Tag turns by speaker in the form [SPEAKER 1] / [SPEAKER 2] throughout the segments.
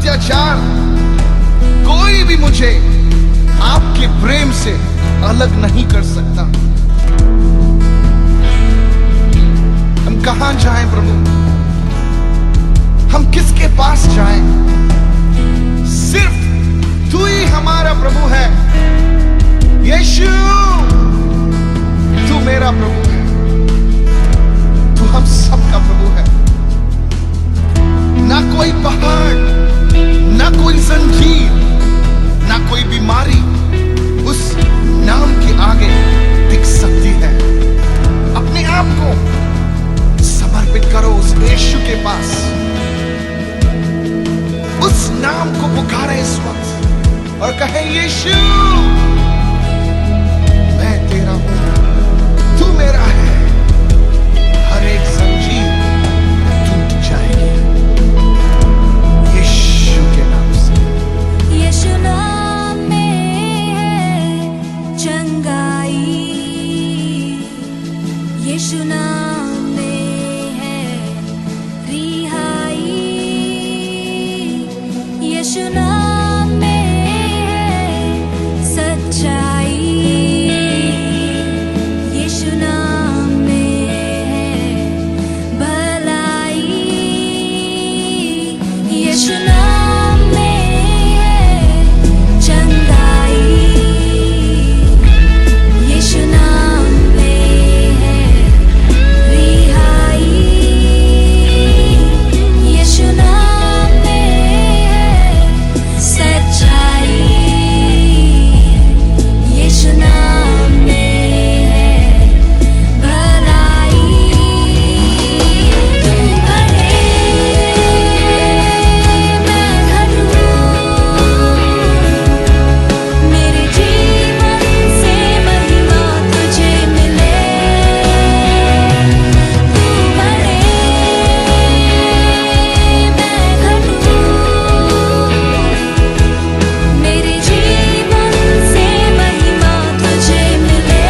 [SPEAKER 1] अत्याचार, कोई भी मुझे आपके प्रेम से अलग नहीं कर सकता। हम कहां जाएं प्रभु, हम किसके पास जाएं? सिर्फ तू ही हमारा प्रभु है। यीशु, तू मेरा प्रभु है, तू हम सबका प्रभु है। ना कोई पहाड़, ना कोई जंजीर, ना कोई बीमारी उस नाम के आगे टिक सकती है। अपने आप को समर्पित करो उस यीशु के पास, उस नाम को पुकारे इस वक्त और कहे, यीशु मैं तेरा हूं, तू मेरा है। हर एक जंजीर टूट जाएगी यीशु के नाम से।
[SPEAKER 2] यीशु नाम में है चंगाई, यीशु नाम में है रिहाई, यीशु नाम में है सच्चाई, यीशु नाम में है भलाई, यीशु नाम में है चंगाई, यीशु नाम में है रिहाई, यीशु नाम में है सच्चाई, यीशु नाम में है भलाई। तू बढ़े मैं घटूं, मेरे जीवन से महिमा तुझे मिले। तू बढ़े मैं घटूं, मेरे जीवन से महिमा तुझे मिले।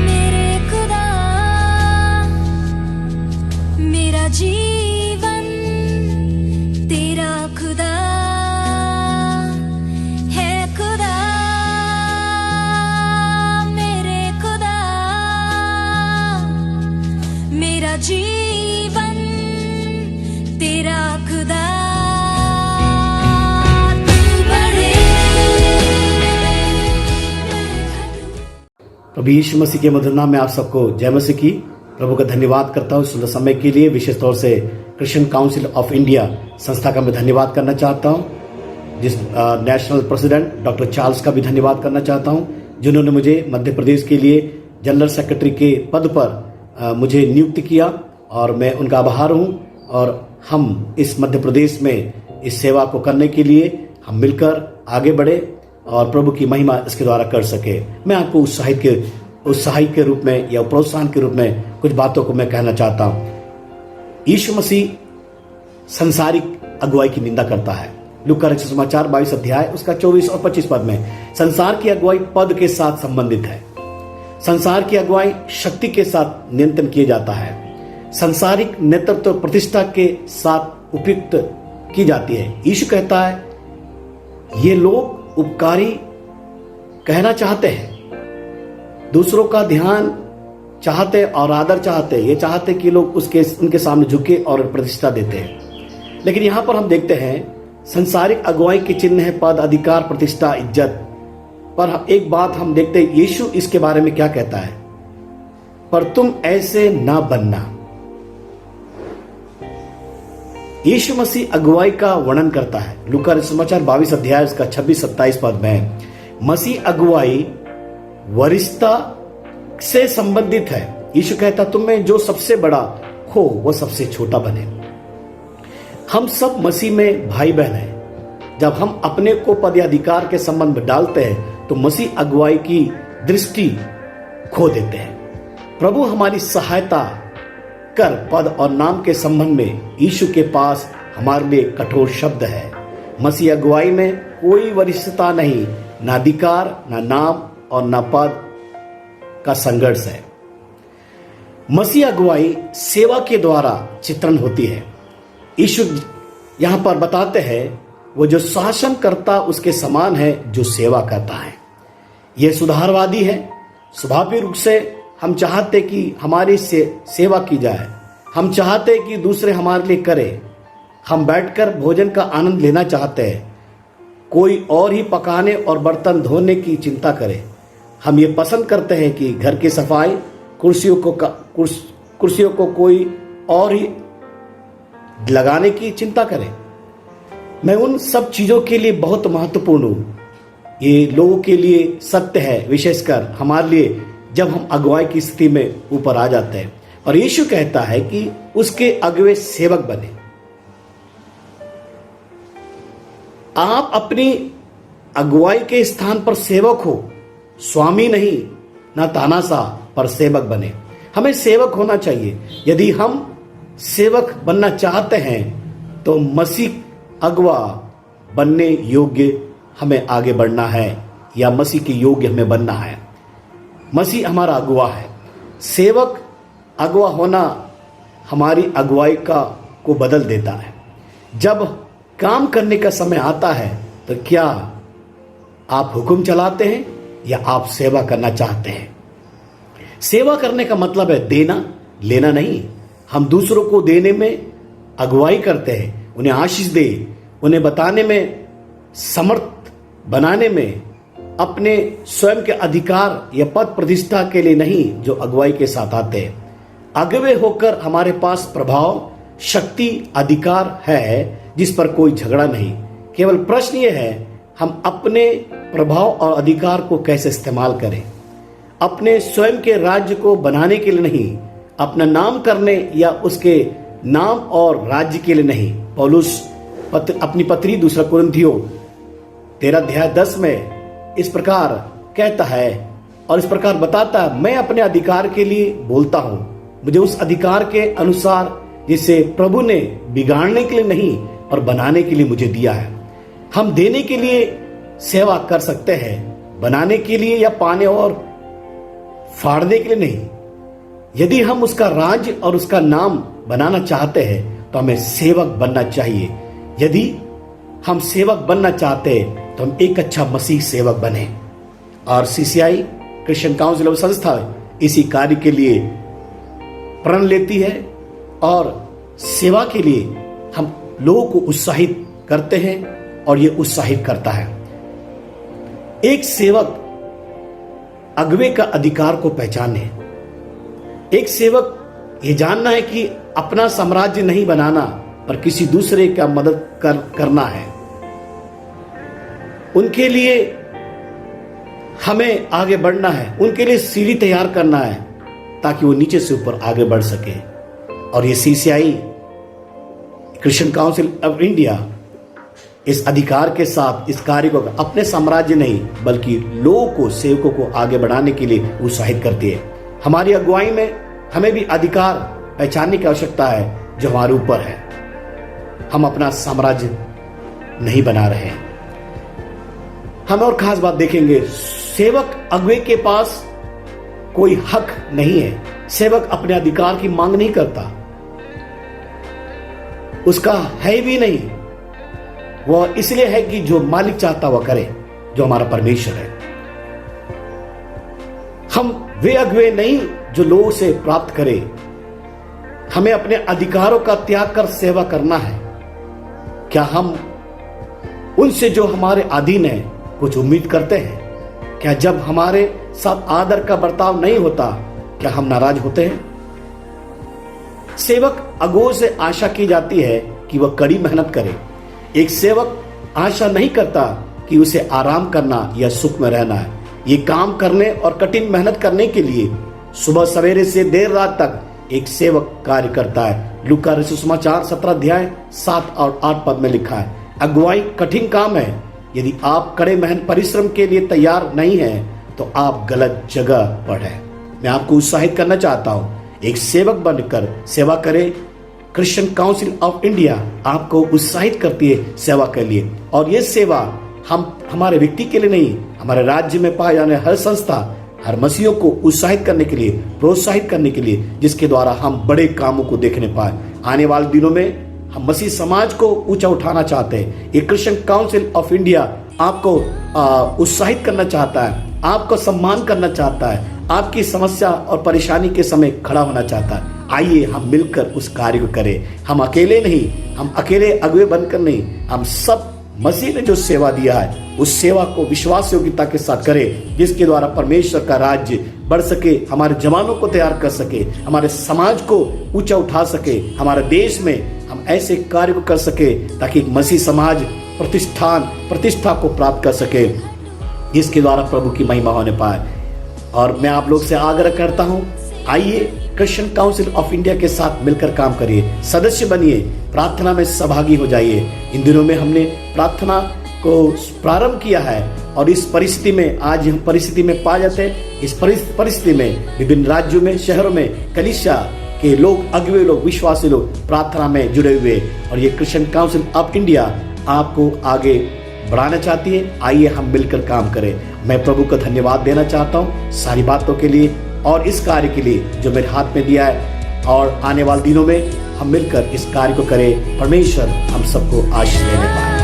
[SPEAKER 2] मेरे खुदा मेरा जीवन तेरा खुदा है। खुदा मेरे खुदा मेरा जीवन तेरा खुदा। तू बढ़े
[SPEAKER 3] प्रभु यीशु मसीह के मधुर नाम में आप सबको जय मसीह की। प्रभु का धन्यवाद करता हूँ सुंदर समय के लिए। विशेष तौर से क्रिश्चियन काउंसिल ऑफ इंडिया संस्था का मैं धन्यवाद करना चाहता हूँ। जिस नेशनल प्रेसिडेंट डॉक्टर चार्ल्स का भी धन्यवाद करना चाहता हूँ, जिन्होंने मुझे मध्य प्रदेश के लिए जनरल सेक्रेटरी के पद पर मुझे नियुक्त किया और मैं उनका आभार हूँ। और हम इस मध्य प्रदेश में इस सेवा को करने के लिए हम मिलकर आगे बढ़े और प्रभु की महिमा इसके द्वारा कर सके। मैं आपको उत्साहित के रूप में या प्रोत्साहन के रूप में कुछ बातों को मैं कहना चाहता हूँ। यीशु मसीह संसारिक अगुवाई की निंदा करता है। लूका रचित समाचार 22 अध्याय उसका 24 और 25 पद में संसार की अगुवाई पद के साथ संबंधित है। संसार की अगुवाई शक्ति के साथ नियंत्रण किया जाता है। संसारिक नेतृत्व प्रतिष्ठा के साथ उपयुक्त की जाती है। यीशु कहता है, ये लोग उपकारी कहना चाहते हैं, दूसरों का ध्यान चाहते और आदर चाहते, ये चाहते कि लोग उनके सामने झुके और प्रतिष्ठा देते हैं। लेकिन यहां पर हम देखते हैं संसारिक अगुवाई के चिन्ह है पद, अधिकार, प्रतिष्ठा, इज्जत। पर एक बात हम देखते हैं, यीशु इसके बारे में क्या कहता है, पर तुम ऐसे ना बनना। यीशु मसीह अगुवाई का वर्णन करता है। लूका समाचार 22 अध्याय उसका 26-27 पद में मसीह अगुवाई वरिष्ठता से संबंधित है। यीशु कहता तुम में जो सबसे बड़ा हो वह सबसे छोटा बने। हम सब मसीह में भाई बहन हैं। जब हम अपने को पद या अधिकार के संबंध में डालते हैं तो मसीह अगुवाई की दृष्टि खो देते हैं। प्रभु हमारी सहायता कर पद और नाम के संबंध में यीशु के पास हमारे लिए कठोर शब्द है। मसीह अगुवाई में कोई वरिष्ठता नहीं, ना अधिकार, ना नाम और ना पद का संघर्ष है। मसीह अगुवाई सेवा के द्वारा चित्रण होती है। यीशु यहां पर बताते हैं वो जो शासन करता उसके समान है जो सेवा करता है। यह सुधारवादी है। स्वाभाविक रूप से हम चाहते कि हमारी सेवा की जाए। हम चाहते कि दूसरे हमारे लिए करें। हम बैठकर भोजन का आनंद लेना चाहते हैं। कोई और ही पकाने और बर्तन धोने की चिंता करे। हम ये पसंद करते हैं कि घर की सफाई, कुर्सियों को कोई और ही लगाने की चिंता करे। मैं उन सब चीजों के लिए बहुत महत्वपूर्ण हूं। ये लोगों के लिए सत्य है, विशेषकर हमारे लिए जब हम अगुवाई की स्थिति में ऊपर आ जाते हैं। और यीशु कहता है कि उसके अगुवे सेवक बने। आप अपनी अगुवाई के स्थान पर सेवक हो, स्वामी नहीं, ना तानाशाह, पर सेवक बने। हमें सेवक होना चाहिए। यदि हम सेवक बनना चाहते हैं तो मसीह अगुवा बनने योग्य हमें आगे बढ़ना है, या मसीह के योग्य हमें बनना है। मसीह हमारा अगुवा है। सेवक अगुवा होना हमारी अगुवाई को बदल देता है। जब काम करने का समय आता है तो क्या आप हुक्म चलाते हैं या आप सेवा करना चाहते हैं? सेवा करने का मतलब है देना, लेना नहीं। हम दूसरों को देने में अगुवाई करते हैं, उन्हें आशीष दे, उन्हें बताने में, समर्थ बनाने में, अपने स्वयं के अधिकार या पद प्रतिष्ठा के लिए नहीं, जो अगुवाई के साथ आते हैं। अगुवे होकर हमारे पास प्रभाव, शक्ति, अधिकार है जिस पर कोई झगड़ा नहीं। केवल प्रश्न यह है हम अपने प्रभाव और अधिकार को कैसे इस्तेमाल करें। अपने स्वयं के राज्य को बनाने के लिए नहीं, अपना नाम करने या उसके नाम और राज्य के लिए नहीं। पौलुस अपनी पत्री 2 कुरिन्थियों 13 अध्याय 10 में इस प्रकार कहता है और इस प्रकार बताता है, मैं अपने अधिकार के लिए बोलता हूं, मुझे उस अधिकार के अनुसार जिसे प्रभु ने बिगाड़ने के लिए नहीं और बनाने के लिए मुझे दिया है। हम देने के लिए सेवा कर सकते हैं, बनाने के लिए या पाने और फाड़ने के लिए नहीं। यदि हम उसका राज्य और उसका नाम बनाना चाहते हैं तो हमें सेवक बनना चाहिए। यदि हम सेवक बनना चाहते हैं तो हम एक अच्छा मसीह सेवक बने। और CCI क्रिश्चियन काउंसिल ऑफ संस्था इसी कार्य के लिए प्रण लेती है और सेवा के लिए हम लोगों को उत्साहित करते हैं और ये उत्साहित करता है। एक सेवक अगुवे का अधिकार को पहचाने। एक सेवक ये जानना है कि अपना साम्राज्य नहीं बनाना पर किसी दूसरे का मदद करना है। उनके लिए हमें आगे बढ़ना है, उनके लिए सीढ़ी तैयार करना है ताकि वो नीचे से ऊपर आगे बढ़ सके। और ये CCI Christian council of India इस अधिकार के साथ इस कार्य को अपने साम्राज्य नहीं बल्कि लोगों को, सेवकों को आगे बढ़ाने के लिए उत्साहित करती है। हमारी अगुवाई में हमें भी अधिकार पहचानने की आवश्यकता है जो हमारे ऊपर है। हम अपना साम्राज्य नहीं बना रहे हैं। हम और खास बात देखेंगे, सेवक अगुवे के पास कोई हक नहीं है। सेवक अपने अधिकार की मांग नहीं करता, उसका है भी नहीं। वह इसलिए है कि जो मालिक चाहता वह करे, जो हमारा परमेश्वर है। हम वे अगुवे नहीं जो लोगों से प्राप्त करे। हमें अपने अधिकारों का त्याग कर सेवा करना है। क्या हम उनसे जो हमारे अधीन है कुछ उम्मीद करते हैं? क्या जब हमारे साथ आदर का बर्ताव नहीं होता क्या हम नाराज होते हैं? सेवक अगुवों से आशा की जाती है कि वह कड़ी मेहनत करे। एक सेवक आशा नहीं करता कि उसे आराम करना या सुख में रहना है। ये काम करने और कठिन मेहनत करने के लिए सुबह सवेरे से देर रात तक एक सेवक कार्य करता है। लूका रचित सुसमाचार 17 अध्याय 7 और 8 पद में लिखा है, अगुवाई कठिन काम है। यदि आप कड़े मेहनत परिश्रम के लिए तैयार नहीं हैं तो आप गलत जगह पर हैं। मैं आपको उत्साहित करना चाहता हूं, एक सेवक बनकर सेवा करें। क्रिश्चियन काउंसिल ऑफ इंडिया आपको उत्साहित करती है सेवा के लिए, और ये सेवा हमारे व्यक्ति के लिए नहीं, हमारे राज्य में पाए जाने हर संस्था, हर मसीहों को उत्साहित करने के लिए, प्रोत्साहित करने के लिए, जिसके द्वारा हम बड़े कामों को देखने पाए। आने वाले दिनों में हम मसीह समाज को ऊंचा उठाना चाहते हैं। ये क्रिश्चियन काउंसिल ऑफ इंडिया आपको उत्साहित करना चाहता है, आपको सम्मान करना चाहता है, आपकी समस्या और परेशानी के समय खड़ा होना चाहता है। आइए हम मिलकर उस कार्य को करें। हम अकेले नहीं, हम अकेले अगुवे बनकर नहीं, हम सब मसीह ने जो सेवा दिया है उस सेवा को विश्वास योग्यता के साथ करें, जिसके द्वारा परमेश्वर का राज्य बढ़ सके, हमारे जवानों को तैयार कर सके, हमारे समाज को ऊंचा उठा सके, हमारे देश में हम ऐसे कार्य को कर सके ताकि मसीह समाज प्रतिष्ठा को प्राप्त कर सके, जिसके द्वारा प्रभु की महिमा होने पाए। और मैं आप लोग से आग्रह करता हूं, आइए क्रिश्चियन काउंसिल ऑफ इंडिया के साथ मिलकर काम करिए, सदस्य बनिए, प्रार्थना में सहभागी हो जाइए। इन दिनों में हमने प्रार्थना को प्रारंभ किया है, और इस परिस्थिति में आज हम परिस्थिति में पा जाते हैं। इस परिस्थिति में विभिन्न राज्यों में, शहरों में कलीसिया के लोग, अगुवे लोग, विश्वासी लोग प्रार्थना में जुड़े हुए, और ये क्रिश्चियन काउंसिल ऑफ इंडिया आपको आगे बढ़ाना चाहती है। आइए हम मिलकर काम करें। मैं प्रभु को धन्यवाद देना चाहता हूँ सारी बातों के लिए और इस कार्य के लिए जो मेरे हाथ में दिया है, और आने वाले दिनों में हम मिलकर इस कार्य को करें। परमेश्वर हम सबको आशीष देने पाए।